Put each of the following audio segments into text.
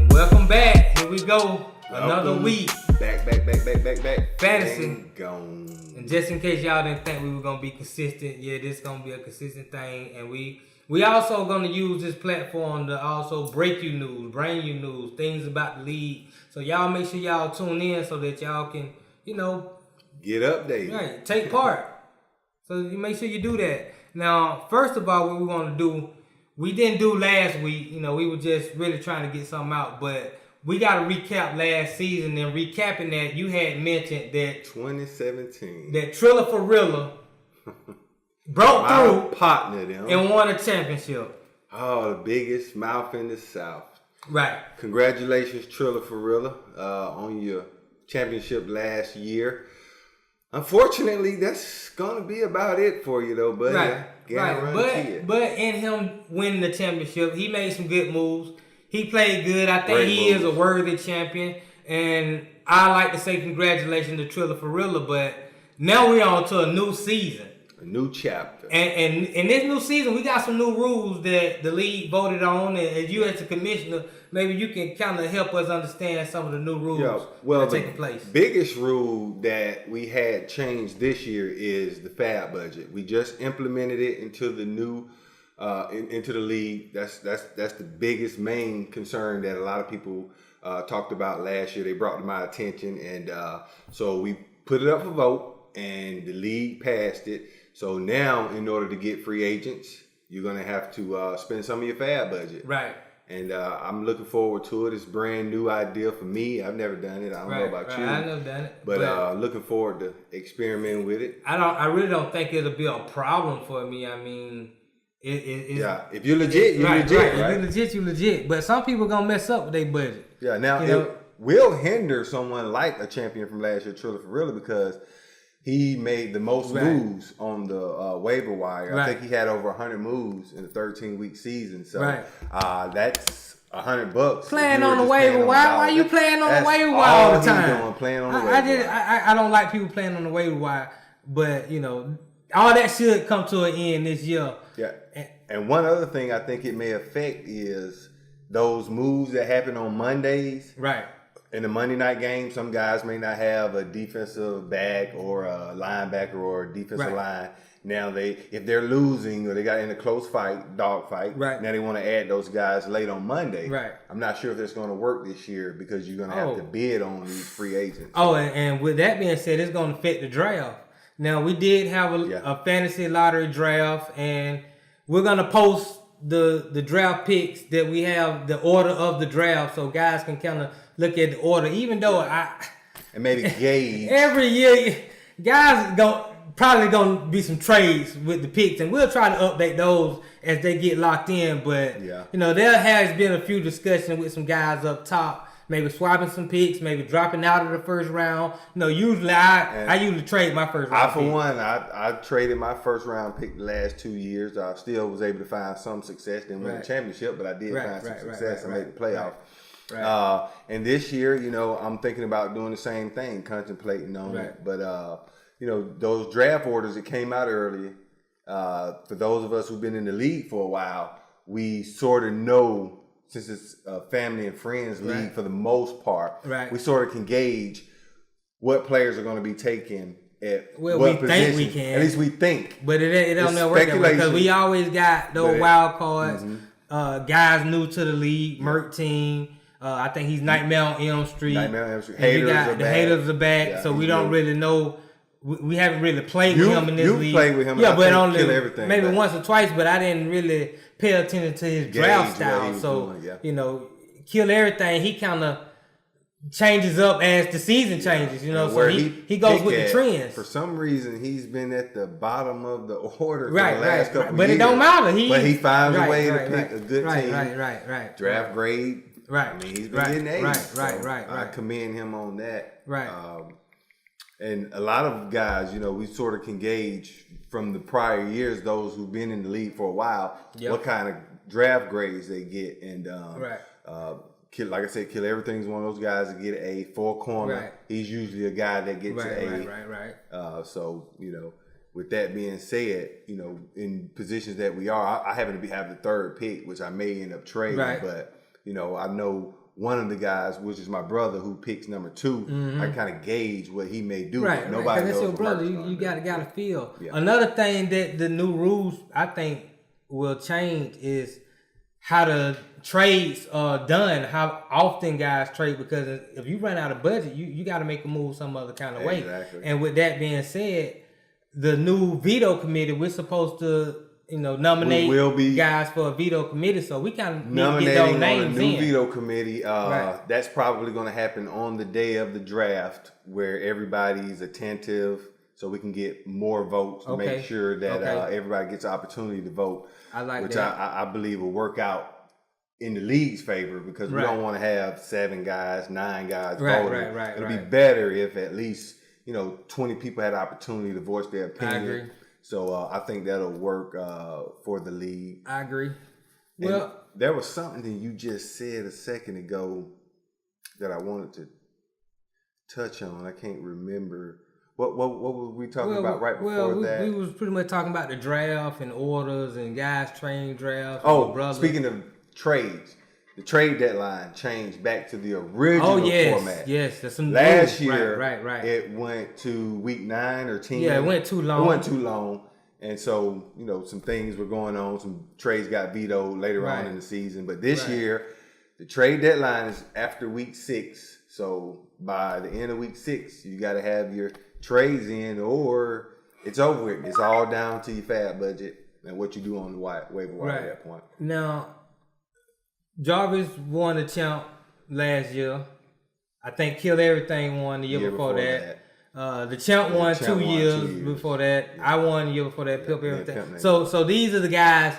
Welcome back. Here we go. Another week. Back. Fantasy. Gone. And just in case y'all didn't think we were gonna be consistent, yeah, this is gonna be a consistent thing. And we also gonna use this platform to also break you news, bring you news, things about the league. So y'all make sure y'all tune in so that y'all can, get updated. Right, take part. So you make sure you do that. Now, first of all, what we want to do, we didn't do last week. We were just really trying to get something out, but we got to recap last season. And recapping that, you had mentioned that 2017, that Triller for Rilla broke through partner them and won a championship. Oh, the biggest mouth in the South. Right. Congratulations, Triller for Rilla, on your championship last year. Unfortunately, that's gonna be about it for you, though, buddy. Right. But in him winning the championship, he made some good moves. He played good. I think he is a worthy champion, and I like to say congratulations to Triller for Rilla. But now we're on to a new season, a new chapter, and in this new season, we got some new rules that the league voted on. And as you as the commissioner, maybe you can kind of help us understand some of the new rules that are taking place. Biggest rule that we had changed this year is the FAB budget. We just implemented it into the new into the league. That's the biggest main concern that a lot of people talked about last year. They brought to my attention, and so we put it up for vote, and the league passed it. So now, in order to get free agents, you're gonna have to spend some of your FAB budget. Right. And I'm looking forward to it. It's a brand new idea for me. I've never done it. I don't know about you. I've never done it. But looking forward to experimenting with it. I really don't think it'll be a problem for me. I mean, if you're legit, you're legit, right? If you're legit. But some people gonna mess up with their budget. Yeah. Now it will hinder someone like a champion from last year, Triller for Rilla, because he made the most moves on the waiver wire. Right. I think he had over 100 moves in a 13-week season. So that's $100. Playing on the waiver wire? Why you playing on the waiver wire all the time? Playing on the waiver wire. I don't like people playing on the waiver wire, but all that should come to an end this year. Yeah. And one other thing I think it may affect is those moves that happen on Mondays. Right. In the Monday night game, some guys may not have a defensive back or a linebacker or a defensive line. Now if they're losing or they got in a close dog fight, now they want to add those guys late on Monday. Right. I'm not sure if that's going to work this year because you're going to have to bid on these free agents. Oh, and with that being said, it's going to affect the draft. Now, we did have a fantasy lottery draft, and we're going to post the draft picks that we have, the order of the draft, so guys can kind of look at the order, even though and maybe gauge. Every year, guys probably going to be some trades with the picks, and we'll try to update those as they get locked in. But, there has been a few discussions with some guys up top, maybe swapping some picks, maybe dropping out of the first round. Usually I usually trade my first round pick. I traded my first round pick the last 2 years. I still was able to find some success. Didn't win the championship, but I did find some success and made the playoff. Right. And this year, I'm thinking about doing the same thing, contemplating on it. But, those draft orders that came out earlier, for those of us who've been in the league for a while, we sort of know, since it's a family and friends league for the most part, we sort of can gauge what players are going to be taken at what position. Think we can. At least we think. But it don't never work that way, because we always got those wild cards, guys new to the league, Merc team. I think he's Nightmare on Elm Street. Haters are back, so we don't really know. We haven't really played with him in this league. You played with him, but only kill everything, maybe once or twice. But I didn't really pay attention to his draft style. So kill everything. He kind of changes up as the season changes. So he goes with the trends. For some reason, he's been at the bottom of the order for the last couple of years. But it don't matter. But he finds a way to pick a good team. Right. Draft grade Right. I mean, he's been getting A's. Right. I commend him on that. Right. And a lot of guys, you know, we sort of can gauge from the prior years, those who've been in the league for a while, what kind of draft grades they get. And like I said, Kill Everything's one of those guys that get an A. Four Corner, Right. he's usually a guy that gets an A. Right. So, you know, with that being said, you know, in positions that we are, I happen to have the third pick, which I may end up trading. Right. But, you know, I know one of the guys, which is my brother, who picks number 2, I kind of gauge what he may do. Right, nobody knows. That's your brother. You gotta feel. Yeah. Another thing that the new rules I think will change is how the trades are done. How often guys trade, because if you run out of budget, you got to make a move some other kind of way. Exactly. And with that being said, the new veto committee, we're supposed to, you know, nominate guys for a veto committee, so we kind of need to get those names on a new veto committee. That's probably going to happen on the day of the draft, where everybody's attentive, so we can get more votes to make sure that everybody gets an opportunity to vote. I like which that. I believe will work out in the league's favor, because we don't want to have 7 guys, 9 guys voting. It'll be better if at least, you know, 20 people had the opportunity to voice their opinion. I agree. So I think that'll work for the league. I agree. And well, there was something that you just said a second ago that I wanted to touch on. I can't remember. What were we talking about right before that? We was pretty much talking about the draft and orders and guys training drafts. Speaking of trades, the trade deadline changed back to the original format. Yes, that's some last year. Right. It went to week 9 or 10. Yeah, it went too long. And so, you know, some things were going on. Some trades got vetoed later on in the season. But this year, the trade deadline is after week 6. So by the end of week 6, you got to have your trades in, or it's over with. It's all down to your fab budget and what you do on the waiver wire at that point. Now, Jarvis won the champ last year. I think Kill Everything won the year before that. The champ won 2 years before that. I won the year before that. Pimp Everything. So these are the guys.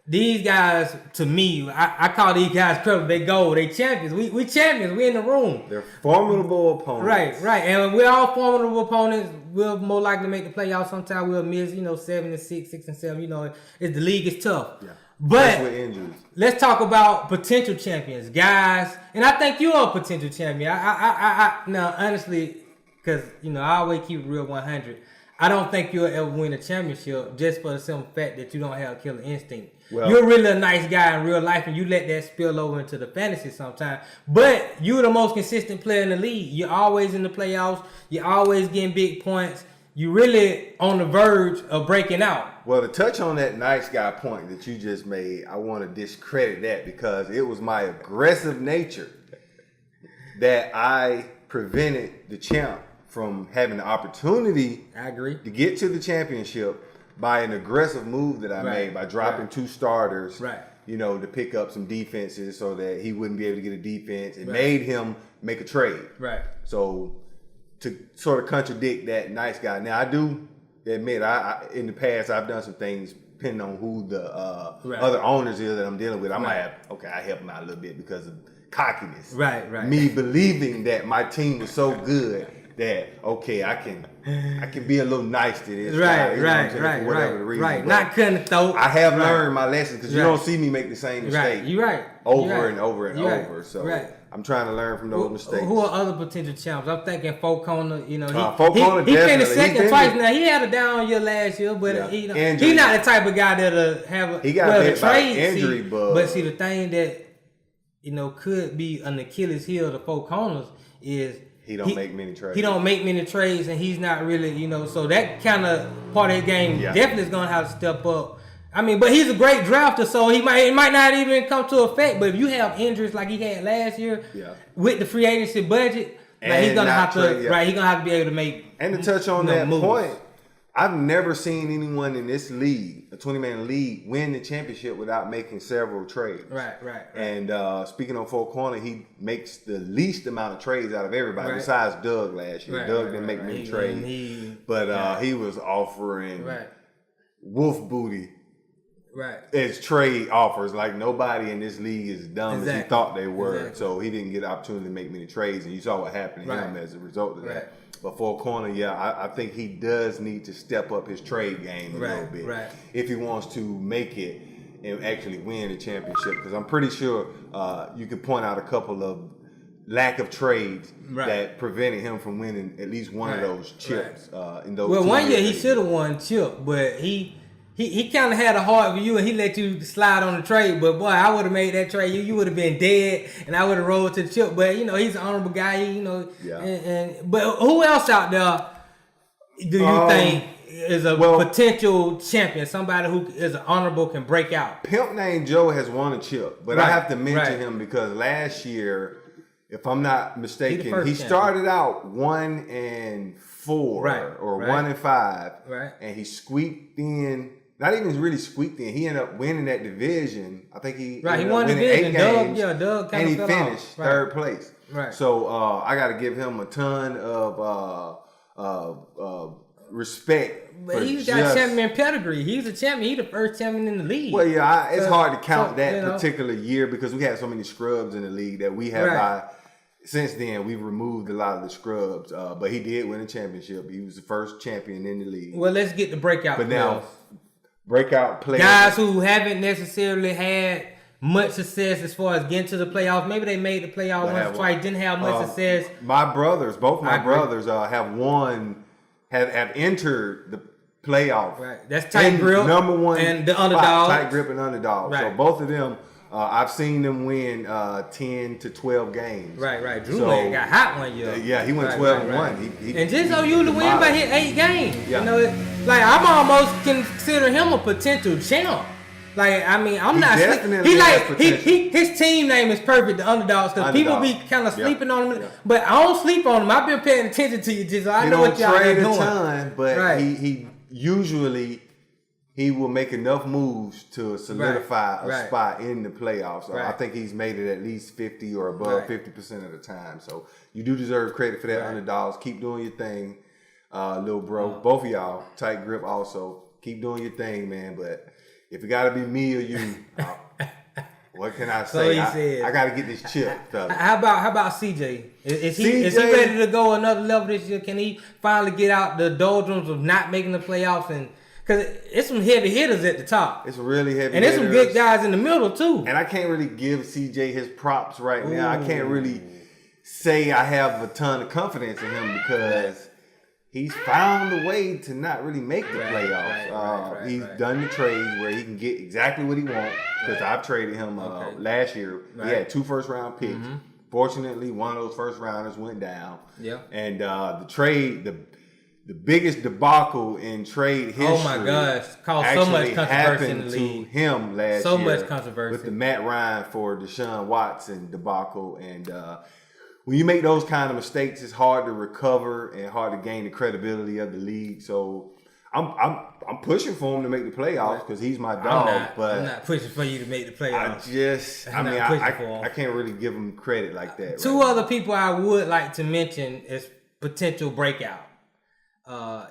These guys, to me, I call these guys credible. They go. They champions. We champions. We in the room. They're formidable opponents. Right. And we're all formidable opponents. We're more likely to make the playoffs. Sometimes we'll miss, 7-6, 6-7. It's the league is tough. Yeah. But let's talk about potential champions, guys. And I think you're a potential champion. I now, honestly, because, I always keep it real 100. I don't think you'll ever win a championship just for the simple fact that you don't have killer instinct. Well, you're really a nice guy in real life, and you let that spill over into the fantasy sometimes. But you're the most consistent player in the league. You're always in the playoffs. You're always getting big points. You're really on the verge of breaking out. Well, to touch on that nice guy point that you just made, I want to discredit that, because it was my aggressive nature that I prevented the champ from having the opportunity to get to the championship by an aggressive move that I made by dropping 2 starters, to pick up some defenses so that he wouldn't be able to get a defense. It made him make a trade. Right. So to sort of contradict that nice guy. Now, I do admit, I in the past, I've done some things depending on who the other owners is that I'm dealing with. I might have, I help him out a little bit because of cockiness. Right. Me believing that my team was so good that I can be a little nice to this guy, for whatever the reason. Right. Not cutting the throat. I have learned my lesson, because you don't see me make the same mistake. You're right. Over and over. So I'm trying to learn from those mistakes. Who are other potential champs? I'm thinking Four Corner. Four Corner, he finished second twice now. He had a down year last year, but he's not the type of guy that'll have a trade injury bug. But see, the thing that could be an Achilles heel to Four Corners is he don't make many trades. He don't make many trades, and he's not really, so that kind of part of his game definitely is going to have to step up. I mean, but he's a great drafter, so it might not even come to effect. But if you have injuries like he had last year with the free agency budget, he's gonna have to he's gonna have to be able to make. And to touch on that point, I've never seen anyone in this league, a 20-man league, win the championship without making several trades. Right. And speaking on Four Corner, he makes the least amount of trades out of everybody besides Doug last year. Doug didn't make many trades, but he was offering wolf booty as trade offers. Like nobody in this league is dumb as he thought they were. So he didn't get the opportunity to make many trades, and you saw what happened to him as a result of that. But for a corner, I think he does need to step up his trade game a little bit if he wants to make it and actually win the championship. Because I'm pretty sure you can point out a couple of lack of trades that prevented him from winning at least one of those chips in those. Well, 1 year he should have won chip, but he kind of had a heart for you, and he let you slide on the trade. But boy, I would have made that trade. You would have been dead, and I would have rolled to the chip. But he's an honorable guy. But who else out there do you think is a potential champion? Somebody who is honorable, can break out. Pimp named Joe has won a chip, but I have to mention him because last year, if I'm not mistaken, he started out 1-4 or 1-5, and he squeaked in. Not even really squeaked in. He ended up winning that division. I think he won the division. 8 games, Doug and he finished third place. Right. So I got to give him a ton of respect. But he's got champion pedigree. He's a champion. He's the first champion in the league. Well, it's hard to count that particular year because we had so many scrubs in the league that we have. Since then, we've removed a lot of the scrubs. But he did win a championship. He was the first champion in the league. Well, let's get the breakout players. Now, breakout players. Guys who haven't necessarily had much success as far as getting to the playoffs. Maybe they made the playoffs once or twice, didn't have much success. Both my brothers have won, have entered the playoff. Right. That's Tight Grip. Number one. And the Underdog. Tight Grip and Underdog. Right. So both of them, I've seen them win 10 to 12 games. Right. Drew got hot one year. Yeah, he went 12-1. And just so you to win by his 8 games. Yeah. I'm almost consider him a potential champ. I'm not. His team name is perfect. The Underdogs, because people be kind of sleeping on him. Yeah. But I don't sleep on him. I've been paying attention to you, just I know what y'all are doing. He don't trade a ton, but he usually will make enough moves to solidify a spot in the playoffs. So I think he's made it at least 50 or above 50% of the time. So you do deserve credit for that, Underdogs. Keep doing your thing, little bro. Both of y'all, Tight Grip also. Keep doing your thing, man. But if it gotta be me or you, what can I say? I gotta get this chip. How about CJ? Is he ready to go another level this year? Can he finally get out the doldrums of not making the playoffs? And because it's some heavy hitters at the top. It's really heavy, and there's some good guys in the middle too. And I can't really give CJ his props right now. I can't really say I have a ton of confidence in him because he's found a way to not really make the playoffs. He's done the trades where he can get exactly what he wants. Because I've traded him last year. He had 2 first-round picks. Mm-hmm. Fortunately, one of those first-rounders went down. Yeah. And the trade, the biggest debacle in trade history. Oh my gosh! Caused so much controversy in the league. To him last year. So much controversy with the Matt Ryan for Deshaun Watson debacle, and when you make those kind of mistakes, it's hard to recover and hard to gain the credibility of the league. So I'm pushing for him to make the playoffs because he's my dog. I'm not pushing for you to make the playoffs. I can't really give him credit like that. Two other people I would like to mention as potential breakout.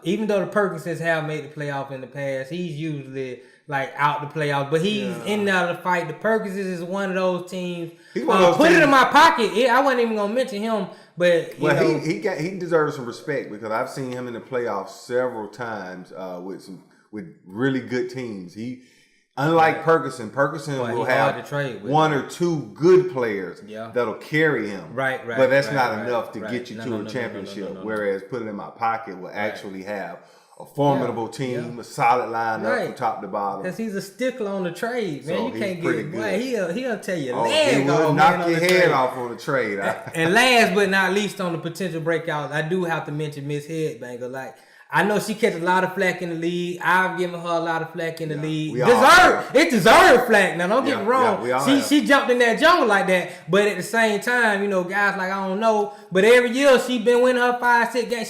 Even though the Perkinses have made the playoff in the past, he's usually out the playoffs, but he's in and out of the fight. The Perkinses is one of those teams. Put it in my pocket. I wasn't even gonna mention him, but he deserves some respect because I've seen him in the playoffs several times with really good teams. Unlike Perkinson will have one or two good players that'll carry him. Right. But that's not enough to get you to a championship. Whereas put it in my pocket will actually have a formidable team, a solid lineup from top to bottom. Because he's a stickler on the trade, man. So you can't get good. He'll tell you he will knock your head off on the trade. And last but not least on the potential breakout, I do have to mention Miss Headbanger. I know she catch a lot of flack in the league. I've given her a lot of flack in the league. It deserved flack. Now don't get me wrong. She jumped in that jungle like that. But at the same time, guys I don't know. But every year she been winning her 5-6 games.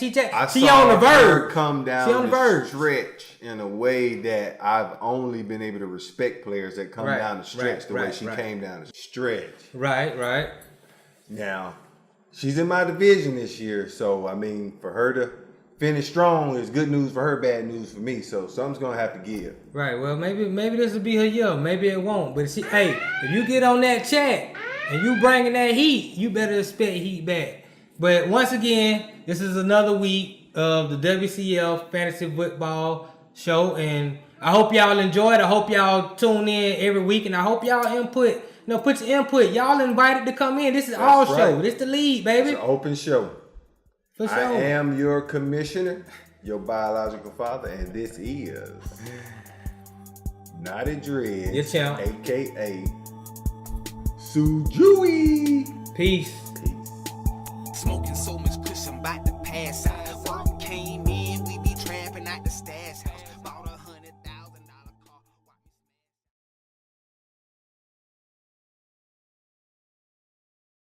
She on the verge. Come down the stretch in a way that I've only been able to respect players that come down the stretch the way she came down the stretch. Right. Now, she's in my division this year, so for her to finish strong is good news for her, bad news for me. So something's gonna have to give. Right. Well, maybe this will be her year. Maybe it won't. But hey, if you get on that chat and you bringing that heat, you better expect heat back. But once again, this is another week of the WCF Fantasy Football Show, and I hope y'all enjoy it. I hope y'all tune in every week, and I hope y'all input. Put your input. Y'all invited to come in. This is our show. This the lead, baby. It's an open show. For sure. I am your commissioner, your biological father, and this is Notty Dread, a.k.a. Sujui. Peace. Smoking so much kush, I'm about to pass out.